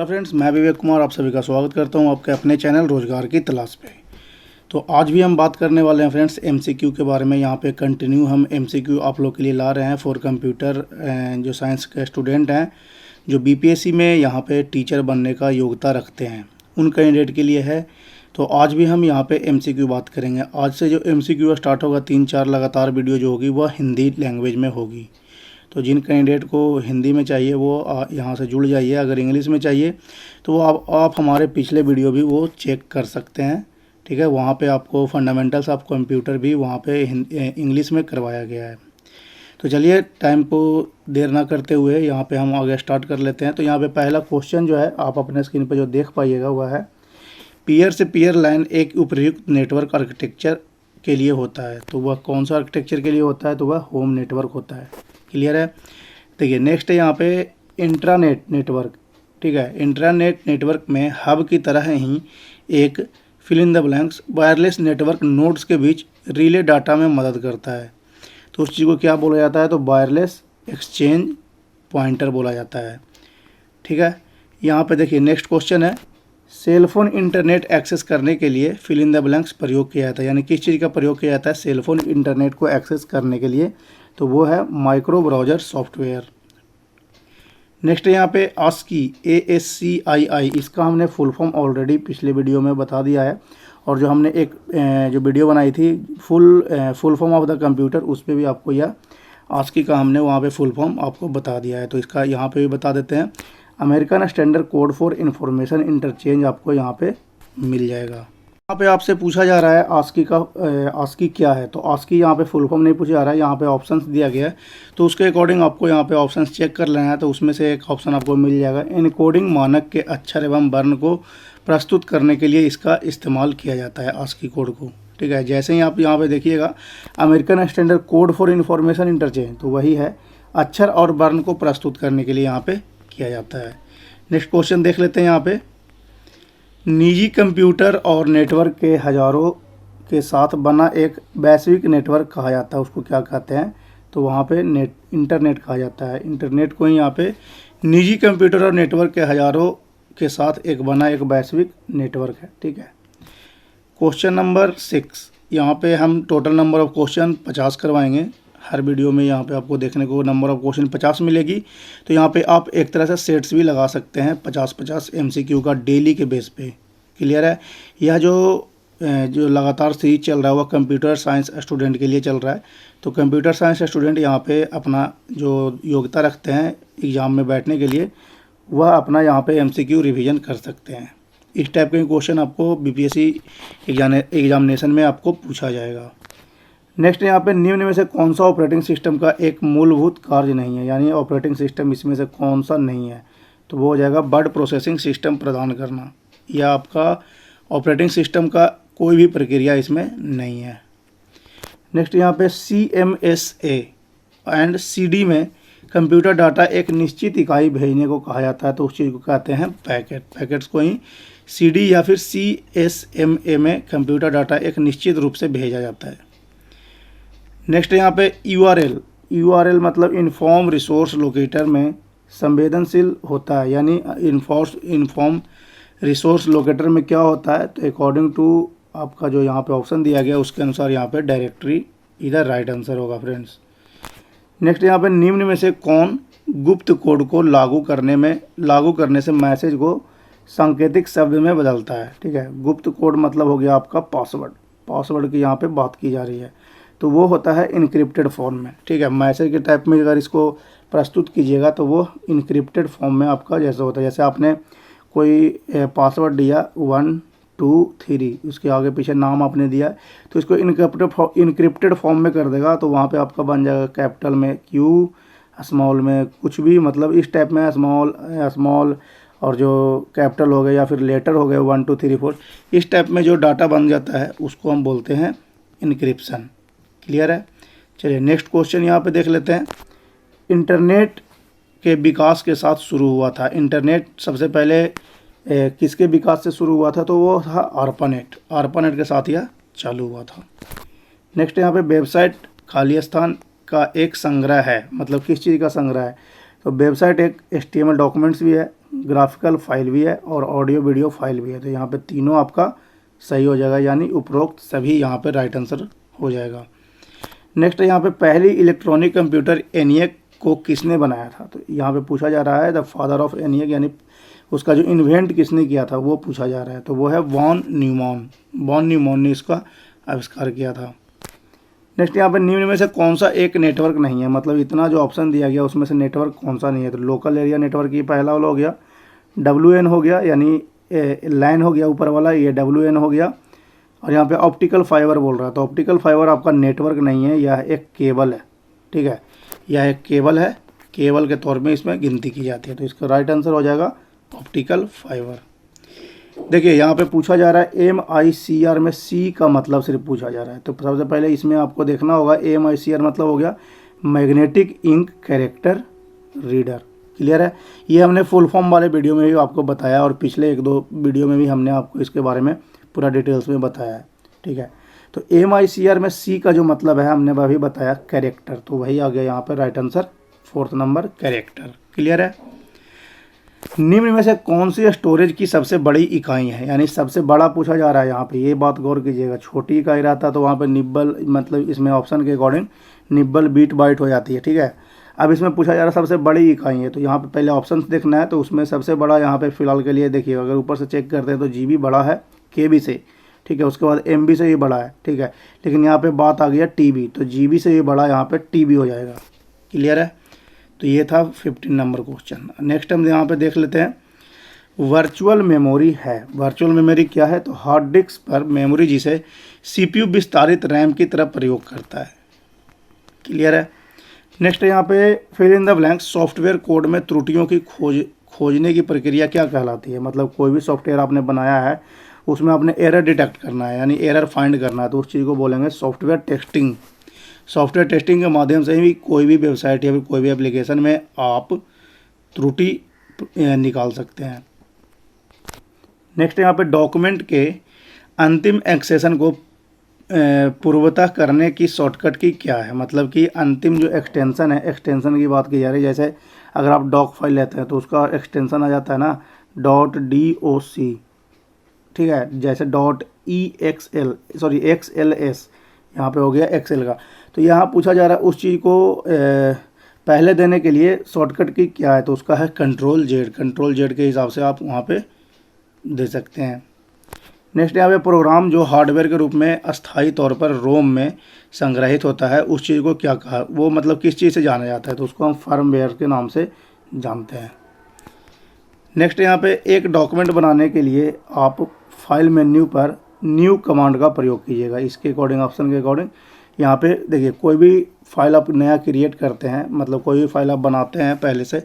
Hello friends, मैं विवेक कुमार आप सभी का स्वागत करता हूं आपके अपने चैनल रोजगार की तलाश पे। तो आज भी हम बात करने वाले हैं फ्रेंड्स एमसीक्यू के बारे में। यहाँ पे कंटिन्यू हम एमसीक्यू आप लोग के लिए ला रहे हैं फॉर कंप्यूटर। जो साइंस के स्टूडेंट हैं जो बीपीएससी में यहाँ पे टीचर बनने का योग्यता रखते हैं उन कैंडिडेट के लिए है। तो आज भी हम यहाँ पे एमसीक्यू बात करेंगे। आज से जो एमसीक्यू स्टार्ट होगा 3-4 लगातार वीडियो जो होगी वह हिंदी लैंग्वेज में होगी। तो जिन कैंडिडेट को हिंदी में चाहिए वो यहाँ से जुड़ जाइए। अगर इंग्लिश में चाहिए तो आप हमारे पिछले वीडियो भी वो चेक कर सकते हैं, ठीक है। वहाँ पे आपको फंडामेंटल्स ऑफ कंप्यूटर भी वहाँ पे इंग्लिश में करवाया गया है। तो चलिए टाइम को देर ना करते हुए यहाँ पे हम आगे स्टार्ट कर लेते हैं। तो यहाँ पे पहला क्वेश्चन जो है आप अपने स्क्रीन पर जो देख पाइएगा वह है पीयर से पीयर लाइन एक उपयुक्त नेटवर्क आर्किटेक्चर के लिए होता है। तो वह कौन सा आर्किटेक्चर के लिए होता है? तो वह होम नेटवर्क होता है। क्लियर है। देखिए नेक्स्ट है यहाँ पे इंट्रानेट नेटवर्क, ठीक है। इंट्रानेट नेटवर्क में हब की तरह ही एक fill in the blanks wireless network nodes के बीच रिले डाटा में मदद करता है। तो उस चीज़ को क्या बोला जाता है? तो वायरलेस एक्सचेंज पॉइंटर बोला जाता है, ठीक है। यहाँ पे देखिए नेक्स्ट क्वेश्चन है सेलफोन इंटरनेट एक्सेस करने के लिए फिल इन द ब्लैंक्स प्रयोग किया जाता है। यानी किस चीज़ का प्रयोग किया जाता है सेलफोन इंटरनेट को एक्सेस करने के लिए? तो वो है माइक्रो ब्राउज़र सॉफ्टवेयर। नेक्स्ट है यहाँ पे ASCII ASCII, इसका हमने फुल फॉर्म ऑलरेडी पिछले वीडियो में बता दिया है। और जो हमने एक जो वीडियो बनाई थी full form of the computer, उस पर भी आपको यह ASCII का हमने वहाँ पे फुल फॉर्म आपको बता दिया है। तो इसका यहाँ पे भी बता देते हैं American standard code for information interchange आपको यहाँ पे मिल जाएगा। यहाँ पे आपसे पूछा जा रहा है ASCII क्या है? तो ASCII यहाँ पे फुल फॉर्म नहीं पूछा जा रहा है, यहाँ पे ऑप्शंस दिया गया है। तो उसके अकॉर्डिंग आपको यहाँ पे ऑप्शंस चेक कर लेना है। तो उसमें से एक ऑप्शन आपको मिल जाएगा इनकोडिंग मानक के अक्षर एवं वर्ण को प्रस्तुत करने के लिए इसका इस्तेमाल किया जाता है ASCII कोड को, ठीक है। जैसे ही आप यहाँ पे देखिएगा American standard code for information interchange, तो वही है अक्षर और वर्ण को प्रस्तुत करने के लिए यहाँ पे किया जाता है। नेक्स्ट क्वेश्चन देख लेते हैं। यहाँ पे निजी कंप्यूटर और नेटवर्क के हजारों के साथ बना एक वैश्विक नेटवर्क कहा जाता है। उसको क्या कहते हैं? तो वहाँ पे इंटरनेट कहा जाता है। इंटरनेट को ही यहाँ पे निजी कंप्यूटर और नेटवर्क के हजारों के साथ बना एक वैश्विक नेटवर्क है, ठीक है। क्वेश्चन नंबर 6, यहाँ पे हम टोटल नंबर ऑफ क्वेश्चन 50 करवाएंगे। हर वीडियो में यहाँ पे आपको देखने को नंबर ऑफ क्वेश्चन 50 मिलेगी। तो यहाँ पे आप एक तरह से सेट्स भी लगा सकते हैं 50-50 एमसीक्यू का डेली के बेस पे। क्लियर है। यह जो लगातार सीरीज चल रहा है वह कंप्यूटर साइंस स्टूडेंट के लिए चल रहा है। तो कंप्यूटर साइंस स्टूडेंट यहाँ पे अपना जो योग्यता रखते हैं एग्ज़ाम में बैठने के लिए वह अपना यहाँ पे एमसीक्यू रिवीजन कर सकते हैं। इस टाइप के क्वेश्चन आपको बीपीएससी एग्जामिनेशन में आपको पूछा जाएगा। नेक्स्ट यहाँ पे निम्न में से कौन सा ऑपरेटिंग सिस्टम का एक मूलभूत कार्य नहीं है? यानी ऑपरेटिंग सिस्टम इसमें से कौन सा नहीं है? तो वो हो जाएगा वर्ड प्रोसेसिंग सिस्टम प्रदान करना। यह आपका ऑपरेटिंग सिस्टम का कोई भी प्रक्रिया इसमें नहीं है। नेक्स्ट यहाँ पे CMSA एंड CD में कंप्यूटर डाटा एक निश्चित इकाई भेजने को कहा जाता है। तो उस चीज़ को कहते हैं पैकेट। पैकेट्स को ही CD या फिर CSMA में कंप्यूटर डाटा एक निश्चित रूप से भेजा जाता है। नेक्स्ट यहाँ पे URL मतलब इन्फॉर्म रिसोर्स लोकेटर में संवेदनशील होता है। यानी इन्फॉर्म रिसोर्स लोकेटर में क्या होता है? तो अकॉर्डिंग टू आपका जो यहाँ पे ऑप्शन दिया गया उसके अनुसार यहाँ पे डायरेक्टरी इधर राइट आंसर होगा फ्रेंड्स। नेक्स्ट यहाँ पे निम्न में से कौन गुप्त कोड को लागू करने से मैसेज को सांकेतिक शब्द में बदलता है? ठीक है। गुप्त कोड मतलब हो गया आपका पासवर्ड की यहाँ पे बात की जा रही है। तो वो होता है इनक्रिप्टेड फॉर्म में, ठीक है। मैसेज के टाइप में अगर इसको प्रस्तुत कीजिएगा तो वो इनक्रिप्टेड फॉर्म में आपका जैसे होता है। जैसे आपने कोई पासवर्ड दिया 1 2 3, उसके आगे पीछे नाम आपने दिया तो इसको इनक्रिप्टेड फॉर्म में कर देगा। तो वहाँ पे आपका बन जाएगा कैपिटल में Q, स्मॉल में कुछ भी, मतलब इस टाइप में स्मॉल और जो कैपिटल हो गए या फिर लेटर हो गए 1 2 3 4, इस टाइप में जो डाटा बन जाता है उसको हम बोलते हैं इनक्रिप्शन। क्लियर है। चलिए नेक्स्ट क्वेश्चन यहाँ पे देख लेते हैं। इंटरनेट के विकास के साथ शुरू हुआ था। इंटरनेट सबसे पहले किसके विकास से शुरू हुआ था? तो वो था आर्पानेट के साथ यह चालू हुआ था। नेक्स्ट यहाँ पे वेबसाइट खाली स्थान का एक संग्रह है। मतलब किस चीज़ का संग्रह है? तो वेबसाइट एक HTML डॉक्यूमेंट्स भी है, ग्राफिकल फाइल भी है और ऑडियो वीडियो फाइल भी है। तो यहाँ पे तीनों आपका सही हो जाएगा, यानी उपरोक्त सभी यहाँ पे राइट आंसर हो जाएगा। नेक्स्ट यहाँ पे पहली इलेक्ट्रॉनिक कंप्यूटर एनियक को किसने बनाया था? तो यहाँ पे पूछा जा रहा है द फादर ऑफ एनियक, यानी उसका जो इन्वेंट किसने किया था वो पूछा जा रहा है। तो वो है वॉन न्यूमॉन। वॉन न्यूमॉन ने इसका आविष्कार किया था। नेक्स्ट यहाँ पे निम्न में से कौन सा एक नेटवर्क नहीं है? मतलब इतना जो ऑप्शन दिया गया उसमें से नेटवर्क कौन सा नहीं है? तो लोकल एरिया नेटवर्क ये पहला वाला हो गया, WN हो गया, यानी लाइन हो गया ऊपर वाला, ये WN हो गया। और यहाँ पे ऑप्टिकल फाइबर बोल रहा है, तो ऑप्टिकल फाइबर आपका नेटवर्क नहीं है, यह एक केबल है। ठीक है, यह एक केबल है, केबल के तौर में इसमें गिनती की जाती है। तो इसका राइट आंसर हो जाएगा ऑप्टिकल फाइबर। देखिए यहाँ पे पूछा जा रहा है MICR में C का मतलब सिर्फ पूछा जा रहा है। तो सबसे पहले इसमें आपको देखना होगा MICR मतलब हो गया magnetic ink character reader. Clear है? ये हमने फुल फॉर्म वाले वीडियो में भी आपको बताया और पिछले 1-2 वीडियो में भी हमने आपको इसके बारे में पूरा डिटेल्स में बताया है। ठीक है, तो MICR में C का जो मतलब है हमने वही बताया कैरेक्टर, तो वही आ गया यहाँ पर right answer 4th number character. Clear है? निम्न में से कौन सी स्टोरेज की सबसे बड़ी इकाई है? यानी सबसे बड़ा पूछा जा रहा है यहाँ पे, ये बात गौर कीजिएगा। छोटी इकाई रहता तो वहाँ पे निब्बल, मतलब इसमें ऑप्शन के अकॉर्डिंग निब्बल बीट बाइट हो जाती है। ठीक है, अब इसमें पूछा जा रहा है सबसे बड़ी इकाई है, तो यहाँ पे पहले ऑप्शन देखना है। तो उसमें सबसे बड़ा यहाँ पे फिलहाल के लिए देखिए, अगर ऊपर से चेक करते हैं तो GB बड़ा है KB से। ठीक है, उसके बाद MB से ये बड़ा है। ठीक है, लेकिन यहाँ पे बात आ गया TB, तो GB से ये बड़ा यहाँ पे TB हो जाएगा। क्लियर है? तो ये था 15 नंबर क्वेश्चन। नेक्स्ट हम यहाँ पे देख लेते हैं वर्चुअल मेमोरी है। वर्चुअल मेमोरी क्या है? तो हार्ड डिस्क पर मेमोरी जिसे CPU विस्तारित रैम की तरह प्रयोग करता है। क्लियर है? नेक्स्ट यहाँ पे fill in the blank software code में त्रुटियों की खोजने की प्रक्रिया क्या कहलाती है? मतलब कोई भी सॉफ्टवेयर आपने बनाया है उसमें आपने एरर डिटेक्ट करना है, यानी एरर फाइंड करना है, तो उस चीज़ को बोलेंगे सॉफ्टवेयर टेस्टिंग। सॉफ्टवेयर टेस्टिंग के माध्यम से ही कोई भी वेबसाइट या फिर कोई भी एप्लीकेशन में आप त्रुटि निकाल सकते हैं। नेक्स्ट यहाँ पे डॉक्यूमेंट के अंतिम एक्सेशन को पूर्वतः करने की शॉर्टकट की क्या है? मतलब कि अंतिम जो एक्सटेंशन है, एक्सटेंशन की बात की जा रही है। जैसे अगर आप डॉक फाइल लेते हैं तो उसका एक्सटेंशन आ जाता है ना .doc। ठीक है, जैसे .XLS यहाँ पे हो गया एक्सेल का। तो यहाँ पूछा जा रहा है उस चीज़ को पहले देने के लिए शॉर्टकट की क्या है? तो उसका है Ctrl+Z। Ctrl+Z के हिसाब से आप वहाँ पे दे सकते हैं। नेक्स्ट यहाँ पे प्रोग्राम जो हार्डवेयर के रूप में अस्थायी तौर पर रोम में संग्रहित होता है उस चीज़ को क्या कहा? वो मतलब किस चीज़ से जाना जाता है? तो उसको हम फर्मवेयर के नाम से जानते हैं। नेक्स्ट यहाँ पे एक डॉक्यूमेंट बनाने के लिए आप फाइल मेन्यू पर न्यू कमांड का प्रयोग कीजिएगा। इसके अकॉर्डिंग, ऑप्शन के अकॉर्डिंग यहाँ पे देखिए, कोई भी फाइल आप नया क्रिएट करते हैं, मतलब कोई भी फाइल आप बनाते हैं पहले से,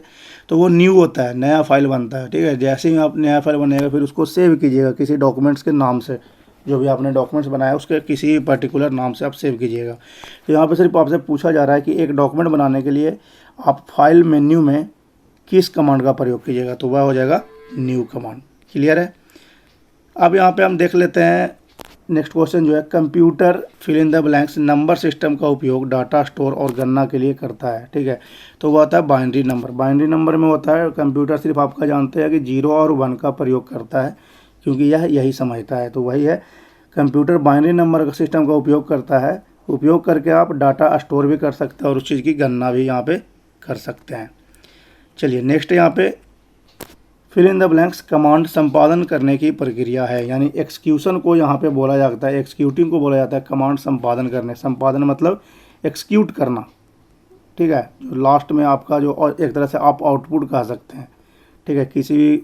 तो वो न्यू होता है, नया फाइल बनता है। ठीक है, जैसे ही आप नया फाइल बनेगा फिर उसको सेव कीजिएगा किसी डॉक्यूमेंट्स के नाम से, जो भी आपने डॉक्यूमेंट्स बनाया उसके किसी पर्टिकुलर नाम से आप सेव कीजिएगा। तो यहाँ पर सिर्फ आपसे पूछा जा रहा है कि एक डॉक्यूमेंट बनाने के लिए आप फाइल मेन्यू में किस कमांड का प्रयोग कीजिएगा? तो वह हो जाएगा न्यू कमांड। क्लियर है? अब यहाँ पे हम देख लेते हैं नेक्स्ट क्वेश्चन जो है, computer fill in the blanks number system का उपयोग डाटा स्टोर और गणना के लिए करता है। ठीक है, तो वो होता है बाइनरी नंबर। बाइनरी नंबर में होता है कंप्यूटर सिर्फ आपका जानते हैं कि 0 और 1 का प्रयोग करता है, क्योंकि यह यही समझता है। तो वही है, कंप्यूटर बाइनरी नंबर सिस्टम का उपयोग करता है। उपयोग करके आप डाटा स्टोर भी कर सकते हैं और उस चीज़ की गणना भी यहाँ पर कर सकते हैं। चलिए नेक्स्ट यहाँ पे fill in the blanks command संपादन करने की प्रक्रिया है, यानी एक्सक्यूशन को यहाँ पे बोला जाता है, एक्सिक्यूटिंग को बोला जाता है कमांड संपादन करने। संपादन मतलब एक्सिक्यूट करना। ठीक है, जो लास्ट में आपका जो एक तरह से आप आउटपुट कह सकते हैं। ठीक है, किसी भी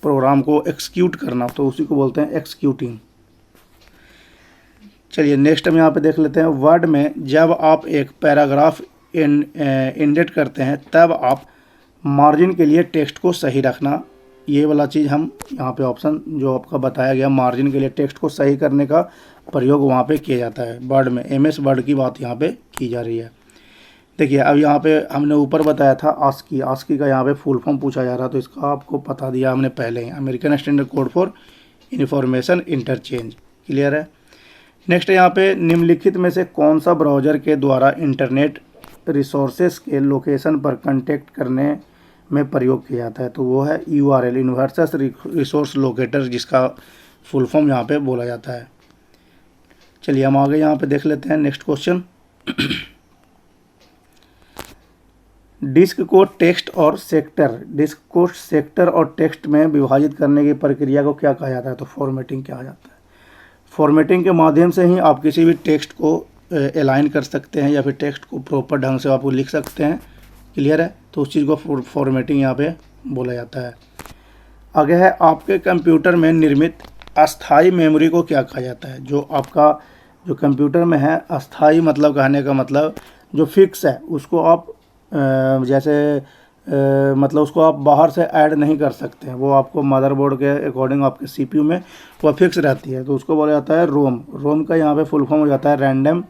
प्रोग्राम को एक्सिक्यूट करना, तो उसी को बोलते हैं एक्सिक्यूटिंग। चलिए नेक्स्ट हम यहाँ पे देख लेते हैं, वर्ड में जब आप एक पैराग्राफ इंडेंट करते हैं तब आप मार्जिन के लिए टेक्स्ट को सही रखना, ये वाला चीज़ हम यहाँ पे ऑप्शन जो आपका बताया गया, मार्जिन के लिए टेक्स्ट को सही करने का प्रयोग वहाँ पे किया जाता है। वर्ड में MS वर्ड की बात यहाँ पे की जा रही है। देखिए अब यहाँ पे हमने ऊपर बताया था ASCII। ASCII का यहाँ पे फुल फॉर्म पूछा जा रहा, तो इसका आपको पता दिया हमने पहले ही, American standard code for information interchange. Clear है? नेक्स्ट यहाँ पे निम्नलिखित में से कौन सा ब्राउज़र के द्वारा इंटरनेट रिसोर्सेस के लोकेशन पर कंटेक्ट करने में प्रयोग किया जाता है, तो वो है URL, यूनिवर्सल रिसोर्स लोकेटर, जिसका फुल फॉर्म यहाँ पे बोला जाता है। चलिए हम आगे यहाँ पे देख लेते हैं नेक्स्ट क्वेश्चन। डिस्क को टेक्स्ट और सेक्टर और टेक्स्ट में विभाजित करने की प्रक्रिया को क्या कहा जाता है? तो फॉर्मेटिंग कहा जाता है। फॉर्मेटिंग के माध्यम से ही आप किसी भी टेक्स्ट को अलाइन कर सकते हैं या फिर टेक्स्ट को प्रॉपर ढंग से आप लिख सकते हैं। क्लियर है? तो उस चीज़ को फॉर्मेटिंग यहाँ पे बोला जाता है। आगे है, आपके कंप्यूटर में निर्मित अस्थाई मेमोरी को क्या कहा जाता है? जो आपका जो कंप्यूटर में है, अस्थाई मतलब कहने का मतलब जो फिक्स है, उसको आप मतलब उसको आप बाहर से ऐड नहीं कर सकते हैं, वो आपको मदरबोर्ड के अकॉर्डिंग आपके CPU में वो फिक्स रहती है, तो उसको बोला जाता है रोम। रोम का यहाँ पे फुल फॉर्म हो जाता है रैंडम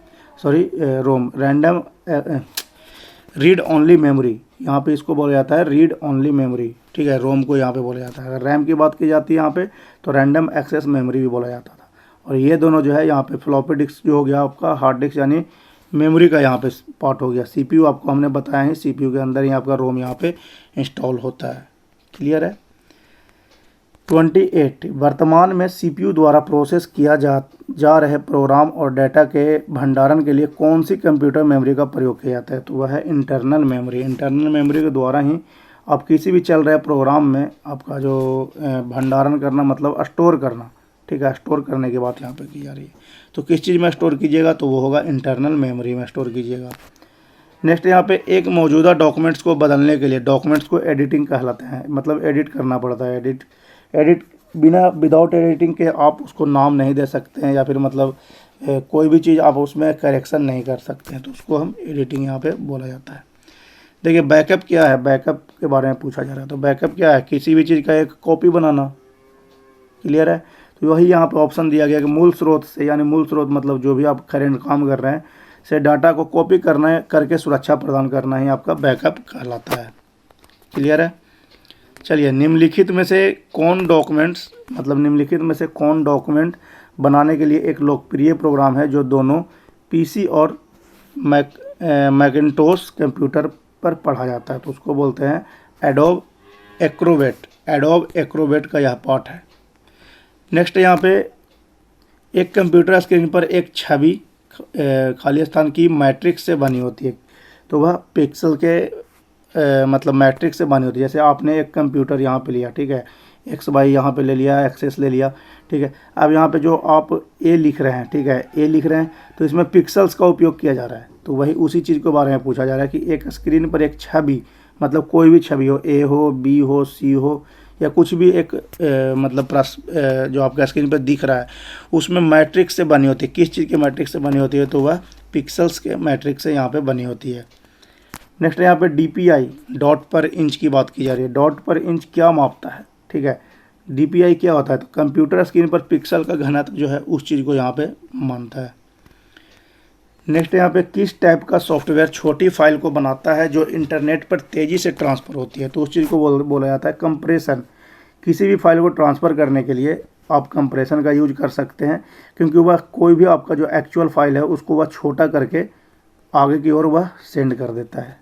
रीड ओनली मेमोरी। यहाँ पे इसको बोला जाता है रीड ओनली मेमोरी। ठीक है, रोम को यहाँ पे बोला जाता है। अगर रैम की बात की जाती है यहाँ पे, तो रैंडम एक्सेस मेमोरी भी बोला जाता था। और ये दोनों जो है यहाँ पे फ्लॉपी डिस्क जो हो गया आपका, हार्ड डिस्क यानी मेमोरी का यहाँ पे पार्ट हो गया। CPU आपको हमने बताया है, CPU के अंदर ही आपका रोम यहाँ पे इंस्टॉल होता है। क्लियर है? 28, वर्तमान में CPU द्वारा प्रोसेस किया जा रहे प्रोग्राम और डेटा के भंडारण के लिए कौन सी कंप्यूटर मेमोरी का प्रयोग किया जाता है? तो वह है इंटरनल मेमोरी। इंटरनल मेमोरी के द्वारा ही आप किसी भी चल रहे प्रोग्राम में आपका जो भंडारण करना मतलब स्टोर करना। ठीक है, स्टोर करने की बात यहाँ पे की जा रही है। तो किस चीज़ में स्टोर कीजिएगा? तो वो होगा इंटरनल मेमोरी में स्टोर कीजिएगा। नेक्स्ट यहाँ पे, एक मौजूदा डॉक्यूमेंट्स को बदलने के लिए डॉक्यूमेंट्स को एडिटिंग कहलाते हैं, मतलब एडिट करना पड़ता है। एडिट विदाउट एडिटिंग के आप उसको नाम नहीं दे सकते हैं, या फिर मतलब कोई भी चीज़ आप उसमें करेक्शन नहीं कर सकते हैं, तो उसको हम एडिटिंग यहाँ पे बोला जाता है। देखिए बैकअप क्या है, बैकअप के बारे में पूछा जा रहा है। तो बैकअप क्या है? किसी भी चीज़ का एक कॉपी बनाना। क्लियर है? तो वही यहाँ पे ऑप्शन दिया गया कि मूल स्रोत से, यानी मूल स्रोत मतलब जो भी आप करेंट काम कर रहे हैं से डाटा को कॉपी करना करके सुरक्षा प्रदान करना ही आपका बैकअप कहलाता है। क्लियर है? चलिए, निम्नलिखित में से कौन डॉक्यूमेंट बनाने के लिए एक लोकप्रिय प्रोग्राम है जो दोनों PC और मैकिन्टोश कंप्यूटर पर पढ़ा जाता है? तो उसको बोलते हैं एडोब एक्रोबैट। एडोब एक्रोबैट का यह पार्ट है। नेक्स्ट यहाँ पे, एक कंप्यूटर स्क्रीन पर एक छवि खाली स्थान की मैट्रिक्स से बनी होती है, तो वह पिक्सल के मतलब मैट्रिक्स से बनी होती है। जैसे आपने एक कंप्यूटर यहाँ पे लिया, ठीक है, XY यहाँ पे ले लिया, एक्सेस ले लिया, ठीक है। अब यहाँ पे जो आप A लिख रहे हैं, ठीक है, A लिख रहे हैं, तो इसमें पिक्सल्स का उपयोग किया जा रहा है। तो वही उसी चीज़ के बारे में पूछा जा रहा है कि एक स्क्रीन पर एक छवि, मतलब कोई भी छवि हो, A हो, B हो, C हो, या कुछ भी एक मतलब जो आपका स्क्रीन पर दिख रहा है, उसमें मैट्रिक्स से बनी होती है। किस चीज़ के मैट्रिक्स से बनी होती है? तो वह पिक्सल्स के मैट्रिक्स से यहाँ पे बनी होती है। नेक्स्ट यहाँ पे DPI, डॉट पर इंच की बात की जा रही है। डॉट पर इंच क्या मापता है? ठीक है, DPI क्या होता है? तो कंप्यूटर स्क्रीन पर पिक्सल का घनत्व जो है उस चीज़ को यहाँ पे मानता है। नेक्स्ट यहाँ पे, किस टाइप का सॉफ्टवेयर छोटी फाइल को बनाता है जो इंटरनेट पर तेज़ी से ट्रांसफ़र होती है? तो उस चीज़ को बोला जाता है कंप्रेशन। किसी भी फाइल को ट्रांसफ़र करने के लिए आप कंप्रेशन का यूज कर सकते हैं, क्योंकि वह कोई भी आपका जो एक्चुअल फाइल है उसको वह छोटा करके आगे की ओर वह सेंड कर देता है।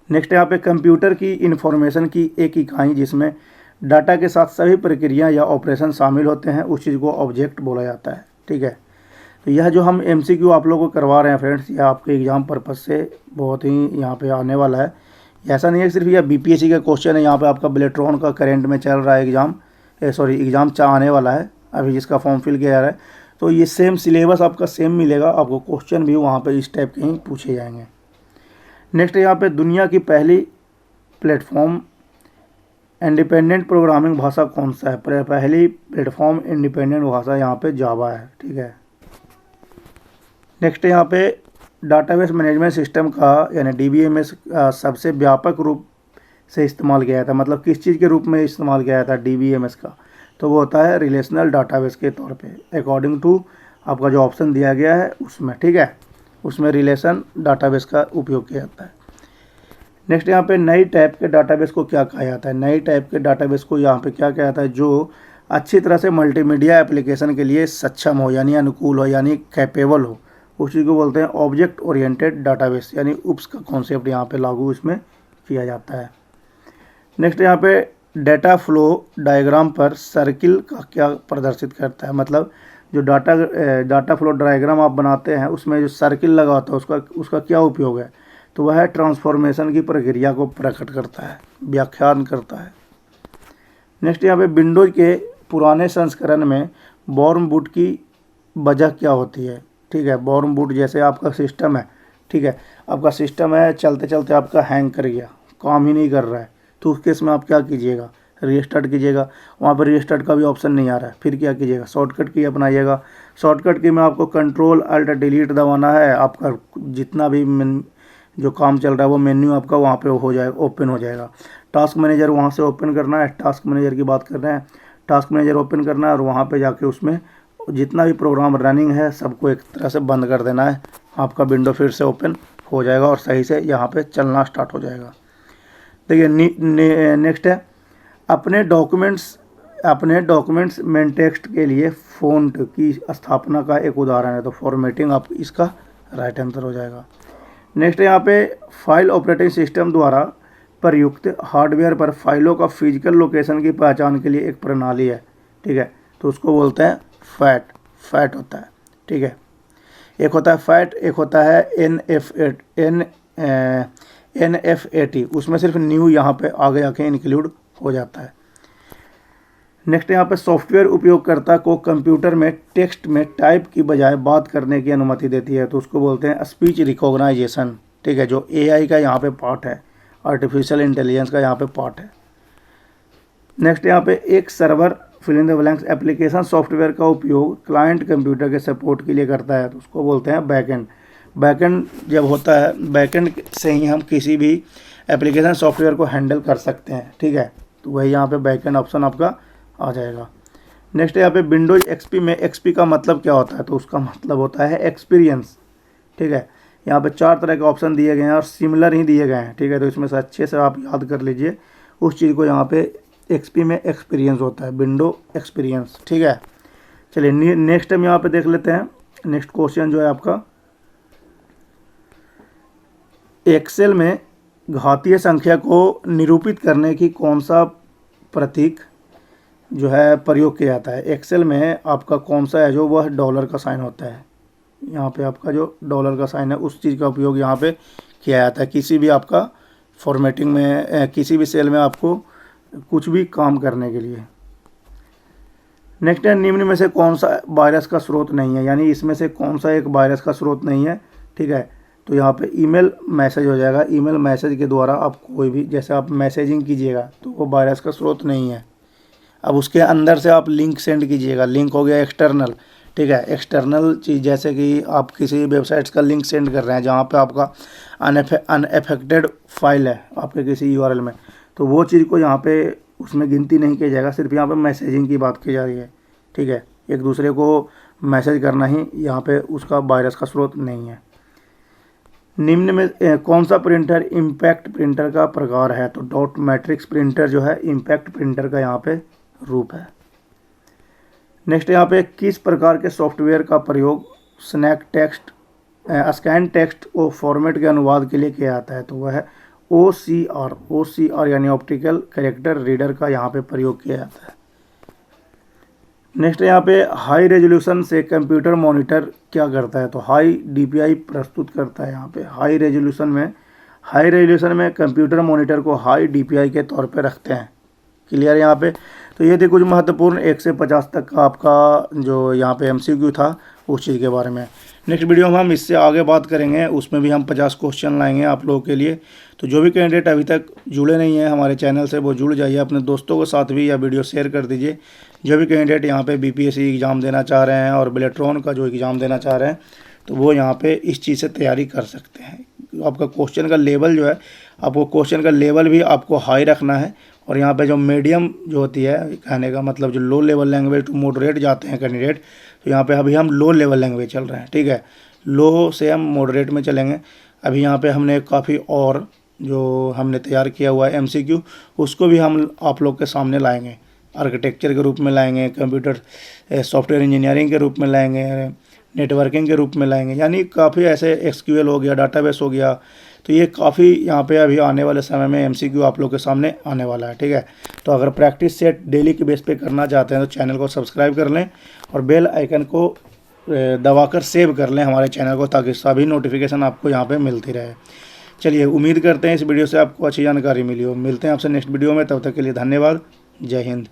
नेक्स्ट यहाँ पे, कंप्यूटर की इंफॉर्मेशन की एक इकाई जिसमें डाटा के साथ सभी प्रक्रिया या ऑपरेशन शामिल होते हैं, उस चीज़ को ऑब्जेक्ट बोला जाता है। ठीक है, तो यह जो हम MCQ आप लोगों को करवा रहे हैं फ्रेंड्स, यह आपके एग्ज़ाम पर्पज़ से बहुत ही यहाँ पे आने वाला है। ऐसा नहीं है सिर्फ यह BPSC का क्वेश्चन है, यहाँ पे आपका बेलेट्रॉन का करंट में चल रहा है एग्ज़ाम आने वाला है अभी, जिसका फॉर्म फिल किया जा रहा है। तो ये सेम सिलेबस आपका सेम मिलेगा आपको, क्वेश्चन भी वहाँ पे इस टाइप के ही पूछे जाएंगे। नेक्स्ट यहाँ पे, दुनिया की पहली प्लेटफॉर्म इंडिपेंडेंट प्रोग्रामिंग भाषा कौन सा है? पहली प्लेटफॉर्म इंडिपेंडेंट भाषा यहाँ पे जावा है। ठीक है। नेक्स्ट यहाँ पे, डाटाबेस मैनेजमेंट सिस्टम का यानी DBMS सबसे व्यापक रूप से इस्तेमाल किया जाता है, मतलब किस चीज़ के रूप में इस्तेमाल किया जाता है DBMS का? तो वो होता है रिलेशनल डाटाबेस के तौर पे, अकॉर्डिंग टू आपका जो ऑप्शन दिया गया है उसमें। ठीक है, उसमें रिलेशन डाटाबेस का उपयोग किया जाता है। नेक्स्ट यहाँ पे, नई टाइप के डाटाबेस को क्या कहा जाता है? नई टाइप के डाटाबेस को यहाँ पे क्या कहा जाता है? जो अच्छी तरह से मल्टीमीडिया एप्लीकेशन के लिए सक्षम हो, यानी अनुकूल हो, यानी कैपेबल हो, उस चीज़ को बोलते हैं ऑब्जेक्ट ओरिएंटेड डाटाबेस, यानी UPS का कॉन्सेप्ट यहाँ पे लागू इसमें किया जाता है। नेक्स्ट यहाँ पे डाटा फ्लो डायग्राम पर सर्किल का क्या प्रदर्शित करता है, मतलब जो डाटा फ्लो डायग्राम आप बनाते हैं उसमें जो सर्किल लगा होता है उसका क्या उपयोग है, तो वह ट्रांसफॉर्मेशन की प्रक्रिया को प्रकट करता है, व्याख्यान करता है। नेक्स्ट यहाँ पे विंडोज के पुराने संस्करण में वॉर्म बूट की वजह क्या होती है। ठीक है, वॉर्म बूट जैसे आपका सिस्टम है, ठीक है, आपका सिस्टम है चलते चलते आपका हैंग कर गया, काम ही नहीं कर रहा है, तो उस केस में आप क्या कीजिएगा, रीस्टार्ट कीजिएगा। वहाँ पर रीस्टार्ट का भी ऑप्शन नहीं आ रहा है, फिर क्या कीजिएगा, शॉर्टकट की अपनाइएगा। शॉर्टकट की में आपको कंट्रोल अल्ट डिलीट दबाना है, आपका जितना भी जो काम चल रहा है वो मेन्यू आपका वहाँ पे हो जाएगा, ओपन हो जाएगा। टास्क मैनेजर वहाँ से ओपन करना है, टास्क मैनेजर की बात कर रहे हैं, टास्क मैनेजर ओपन करना है और वहाँ पे जाके उसमें जितना भी प्रोग्राम रनिंग है सबको एक तरह से बंद कर देना है, आपका विंडो फिर से ओपन हो जाएगा और सही से यहाँ पे चलना स्टार्ट हो जाएगा। देखिए नेक्स्ट है अपने डॉक्यूमेंट्स में टेक्स्ट के लिए फ़ॉन्ट की स्थापना का एक उदाहरण है, तो फॉर्मेटिंग आप इसका राइट आंसर हो जाएगा। नेक्स्ट यहाँ पे फाइल ऑपरेटिंग सिस्टम द्वारा प्रयुक्त हार्डवेयर पर फाइलों का फिजिकल लोकेशन की पहचान के लिए एक प्रणाली है। ठीक है, तो उसको बोलते हैं फैट होता है। ठीक है, एक होता है फैट, एक होता है NFAT, उसमें सिर्फ न्यू यहाँ पे आगे आके इंक्लूड हो जाता है। नेक्स्ट यहाँ पे सॉफ्टवेयर उपयोगकर्ता को कंप्यूटर में टेक्स्ट में टाइप की बजाय बात करने की अनुमति देती है, तो उसको बोलते हैं स्पीच रिकॉग्नाइजेशन। ठीक है, जो AI का यहाँ पे पार्ट है, आर्टिफिशियल इंटेलिजेंस का यहाँ पे पार्ट है। नेक्स्ट यहाँ पे एक server fill in the blanks application software का उपयोग क्लाइंट कंप्यूटर के सपोर्ट के लिए करता है, तो उसको बोलते हैं बैकएंड। बैकएंड जब होता है, बैकएंड से ही हम किसी भी एप्लीकेशन सॉफ्टवेयर को हैंडल कर सकते हैं। ठीक है, तो वही यहाँ पे बैकएंड ऑप्शन आपका आ जाएगा। नेक्स्ट यहाँ पे विंडोज XP में XP का मतलब क्या होता है, तो उसका मतलब होता है एक्सपीरियंस। ठीक है, यहाँ पे 4 तरह के ऑप्शन दिए गए हैं और सिमिलर ही दिए गए हैं। ठीक है, तो इसमें से अच्छे से आप याद कर लीजिए उस चीज़ को। यहाँ पे XP में एक्सपीरियंस होता है, विंडो एक्सपीरियंस। ठीक है, चलिए नेक्स्ट हम यहाँ पे देख लेते हैं। नेक्स्ट क्वेश्चन जो है आपका, एक्सेल में घातीय संख्या को निरूपित करने की कौन सा प्रतीक जो है प्रयोग किया जाता है। एक्सेल में आपका कौन सा है जो वह डॉलर का साइन होता है, यहाँ पे आपका जो डॉलर का साइन है उस चीज़ का उपयोग यहाँ पे किया जाता है किसी भी आपका फॉर्मेटिंग में, किसी भी सेल में आपको कुछ भी काम करने के लिए। नेक्स्ट है निम्न में से कौन सा वायरस का स्रोत नहीं है, यानी इसमें से कौन सा एक वायरस का स्रोत नहीं है। ठीक है, तो यहाँ पे ईमेल मैसेज हो जाएगा। ईमेल मैसेज के द्वारा आप कोई भी, जैसे आप मैसेजिंग कीजिएगा तो वो वायरस का स्रोत नहीं है। अब उसके अंदर से आप लिंक सेंड कीजिएगा, लिंक हो गया एक्सटर्नल। ठीक है, एक्सटर्नल चीज़ जैसे कि आप किसी वेबसाइट्स का लिंक सेंड कर रहे हैं जहाँ पे आपका अनएफेक्टेड फाइल है आपके किसी URL में, तो वो चीज़ को यहाँ पे उसमें गिनती नहीं किया जाएगा। सिर्फ यहाँ पे मैसेजिंग की बात की जा रही है। ठीक है, एक दूसरे को मैसेज करना ही यहाँ पे उसका वायरस का स्रोत नहीं है। निम्न में कौन सा प्रिंटर इम्पैक्ट प्रिंटर का प्रकार है, तो डॉट मैट्रिक्स प्रिंटर जो है इम्पैक्ट प्रिंटर का यहाँ पे रूप है। नेक्स्ट यहाँ पे किस प्रकार के सॉफ्टवेयर का प्रयोग स्कैन टेक्स्ट को फॉर्मेट के अनुवाद के लिए किया जाता है, तो वह है OCR यानी ऑप्टिकल कैरेक्टर रीडर का यहाँ पे प्रयोग किया जाता है। नेक्स्ट यहाँ पे हाई रेजोल्यूशन से कंप्यूटर मॉनिटर क्या करता है, तो हाई DPI प्रस्तुत करता है। यहाँ पे हाई रेजोल्यूशन में कंप्यूटर मॉनिटर को हाई DPI के तौर पे रखते हैं। क्लियर यहाँ पे, तो ये थी कुछ महत्वपूर्ण 1 से 50 तक का आपका जो यहाँ पे MCQ था उस चीज़ के बारे में। नेक्स्ट वीडियो में हम इससे आगे बात करेंगे, उसमें भी हम 50 क्वेश्चन लाएंगे आप लोगों के लिए। तो जो भी कैंडिडेट अभी तक जुड़े नहीं हैं हमारे चैनल से वो जुड़ जाइए, अपने दोस्तों के साथ भी यह वीडियो शेयर कर दीजिए। जो भी कैंडिडेट यहाँ पे BPSC एग्ज़ाम देना चाह रहे हैं और बेलेट्रॉन का जो एग्ज़ाम देना चाह रहे हैं तो वो यहाँ पे इस चीज़ से तैयारी कर सकते हैं। आपका क्वेश्चन का लेवल जो है, आपको क्वेश्चन का लेवल भी आपको हाई रखना है। और यहाँ पे जो मीडियम जो होती है, कहने का मतलब जो low level language to moderate जाते हैं कैंडिडेट, तो यहाँ पे अभी हम लो लेवल लैंग्वेज चल रहे हैं। ठीक है, लो से हम मॉडरेट में चलेंगे। अभी यहाँ पे हमने काफ़ी और जो हमने तैयार किया हुआ है MCQ उसको भी हम आप लोग के सामने लाएंगे। आर्किटेक्चर के रूप में लाएंगे, कंप्यूटर सॉफ्टवेयर इंजीनियरिंग के रूप में लाएंगे, नेटवर्किंग के रूप में लाएंगे, यानी काफ़ी ऐसे SQL हो गया, डाटाबेस हो गया, तो ये काफ़ी यहाँ पे अभी आने वाले समय में एमसीक्यू आप लोग के सामने आने वाला है, ठीक है। तो अगर प्रैक्टिस सेट डेली के बेस पे करना चाहते हैं तो चैनल को सब्सक्राइब कर लें और बेल आइकन को दबाकर सेव कर लें हमारे चैनल को, ताकि सभी नोटिफिकेशन आपको यहाँ पे मिलती रहे। चलिए, उम्मीद करते हैं इस वीडियो से आपको अच्छी जानकारी मिली हो। मिलते हैं आपसे नेक्स्ट वीडियो में, तब तक के लिए धन्यवाद। जय हिंद।